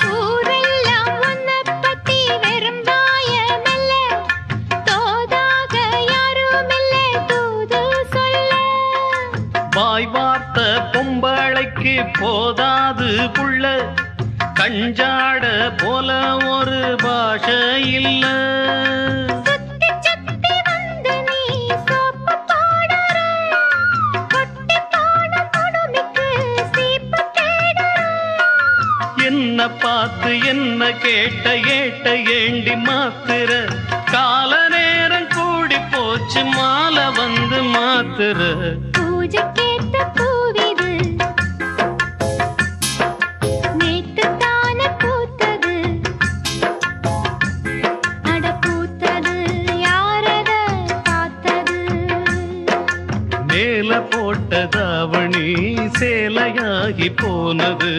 ஊரெல்லாம் உன்னைப் பத்தி வெறும் வாயமல்ல, தோதாக யாருமில்ல தூது சொல்ல. வாய் வார்த்த பொம்பளைக்கு போதாது புள்ள, கஞ்சாட போல ஒரு பாஷை இல்ல. சுத்தி சுத்தி வந்து நீ சோப்பு போடுற, கொட்டி போன கொடுமைக்கு சீப்பு தேடுற. என்ன பார்த்து என்ன கேட்ட ஏட்ட ஏண்டி மாத்துற, கால நேரம் கூடி போச்சு மாலை வந்து மாத்துற. பூஜைக்கேத்த பூவிது நேத்து தானே பூத்தது, அட பூத்தது யாரத பார்த்தது. மேல போட்ட தாவணி சேலையாகி போனது.